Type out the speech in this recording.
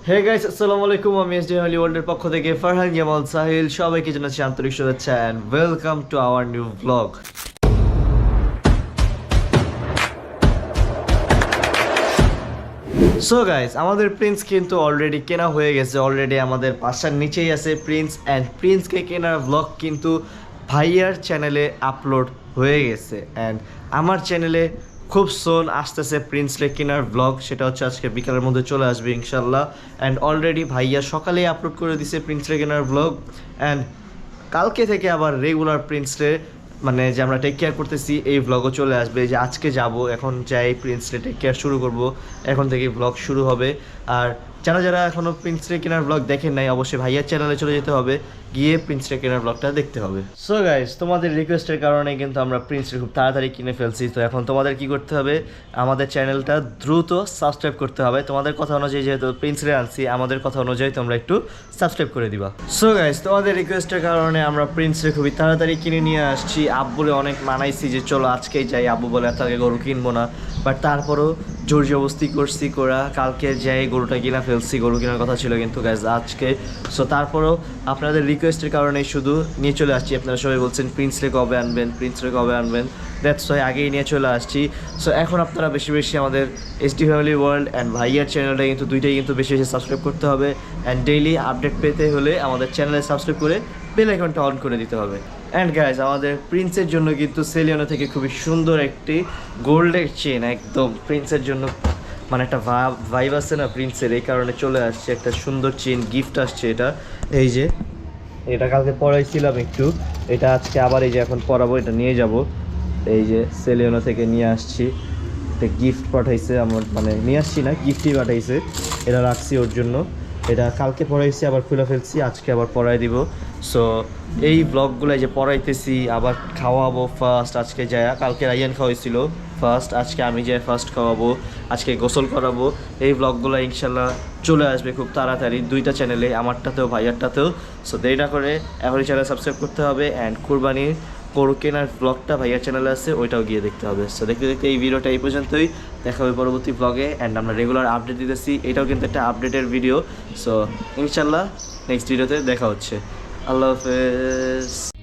Hey guys, আসসালামু আলাইকুম। আমি এসডি হলি ওয়ার্ল্ডের পক্ষ থেকে ফারহান জামাল সাহিল সবাইকে জানাচ্ছি আন্তরিক শুভেচ্ছা and welcome to our new blog. So guys, আমাদের প্রিন্স কিন্তু অলরেডি কেনা হয়ে গেছে। অলরেডি আমাদের বাসার নিচেই আছে প্রিন্স, অ্যান্ড প্রিন্সকে কেনার ব্লগ কিন্তু ভাইয়ার চ্যানেলে আপলোড হয়ে গেছে। অ্যান্ড আমার চ্যানেলে খুব সোন আসতেছে প্রিন্সকে কেনার ব্লগ, সেটা হচ্ছে আজকে বিকালের মধ্যে চলে আসবে ইনশাল্লাহ। অ্যান্ড অলরেডি ভাইয়া সকালেই আপলোড করে দিছে প্রিন্সকে কেনার ব্লগ। অ্যান্ড কালকে থেকে আবার রেগুলার প্রিন্সরে মানে যে আমরা টেক কেয়ার করতেছি এই ব্লগও চলে আসবে। যে আজকে যাব, এখন যাই প্রিন্সরে টেক কেয়ার শুরু করব, এখন থেকে ব্লগ শুরু হবে। আর যারা যারা এখনও প্রিন্সরে কেনার ব্লগ দেখেন নাই, অবশ্যই ভাইয়ার চ্যানেলে চলে যেতে হবে, গিয়ে প্রিন্সরে কেনার ব্লগটা দেখতে হবে। সো গাইস, তোমাদের রিকোয়েস্টের কারণে কিন্তু আমরা প্রিন্সরে খুব তাড়াতাড়ি কিনে ফেলছি। তো এখন তোমাদের কি করতে হবে, আমাদের চ্যানেলটা দ্রুত সাবস্ক্রাইব করতে হবে। তোমাদের কথা অনুযায়ী যেহেতু প্রিন্সরে আনছি, আমাদের কথা অনুযায়ী তোমরা একটু সাবস্ক্রাইব করে দিবা। সো গাইস, তোমাদের রিকোয়েস্টের কারণে আমরা প্রিন্সরে খুবই তাড়াতাড়ি কিনে নিয়ে আসছি। আব্বুরে অনেক মানাইছি যে চলো আজকেই যাই, আব্বু বলে এত আগে গরু কিনবো না, বাট তারপরও জোর জবস্তি করছি করা কালকে যাই গরুটা কিনা ফেলছি। গরু কেনার কথা ছিল কিন্তু গাইস আজকে। সো তারপরও আপনাদের রিকোয়েস্টের কারণে শুধু নিয়ে চলে আসছি। আপনারা সবাই বলছেন প্রিন্সরে কবে আনবেন, প্রিন্সরে কবে আনবেন, দ্যাটস ওয়াই আগেই নিয়ে চলে আসছি। সো এখন আপনারা বেশি বেশি আমাদের এসডি ফ্যামিলি ওয়ার্ল্ড অ্যান্ড ভাইয়ার চ্যানেলটা কিন্তু দুইটাই কিন্তু বেশি বেশি সাবস্ক্রাইব করতে হবে। অ্যান্ড ডেইলি আপডেট পেতে হলে আমাদের চ্যানেলে সাবস্ক্রাইব করে বেল আইকনটা অন করে দিতে হবে। অ্যান্ড গাইজ, আমাদের প্রিন্সের জন্য কিন্তু সেলিয়নো থেকে খুবই সুন্দর একটি গোল্ডের চেন, একদম প্রিন্সের জন্য মানে একটা ভাইব আছে না প্রিন্সের, এই কারণে চলে আসছে একটা সুন্দর চেন গিফট আসছে। এটা এই যে, এটা কালকে পরাইছিলাম একটু, এটা আজকে আবার এই যে এখন পরাবো, এটা নিয়ে যাব। এই যে সেলিয়নো থেকে নিয়ে আসছি, একটা গিফট পাঠাইছে আমার, মানে নিয়ে আসছি না, গিফটই পাঠাইছে। এটা রাখছি ওর জন্য। এটা কালকে পড়াইছি, আবার খুলে ফেলছি, আজকে আবার পড়াই দিব। সো এই ব্লগগুলো যে পড়াইতেছি, আবার খাওয়াবো ফার্স্ট আজকে যায়, কালকে রাইয়ান খাওয়াইছিল ফার্স্ট, আজকে আমি যাই ফার্স্ট খাওয়াবো, আজকে গোসল করাবো। এই ব্লগগুলো ইনশাল্লাহ চলে আসবে খুব তাড়াতাড়ি দুইটা চ্যানেলে, আমারটাতেও ভাইয়ারটাতেও। সো দেরি না করে এখনই চ্যানেল সাবস্ক্রাইব করতে হবে। অ্যান্ড কুরবানির গরু কেনার ব্লগটা ভাইয়ার চ্যানেলে আছে, ওইটাও গিয়ে দেখতে হবে। সো দেখতে দেখতে এই ভিডিওটা এই পর্যন্তই, দেখা হবে পরবর্তী ব্লগে। অ্যান্ড আমরা রেগুলার আপডেট দিতেছি, এটাও কিন্তু একটা আপডেটের ভিডিও। সো ইনশাল্লাহ নেক্সট ভিডিওতে দেখা হচ্ছে। আল্লাহ হাফেজ।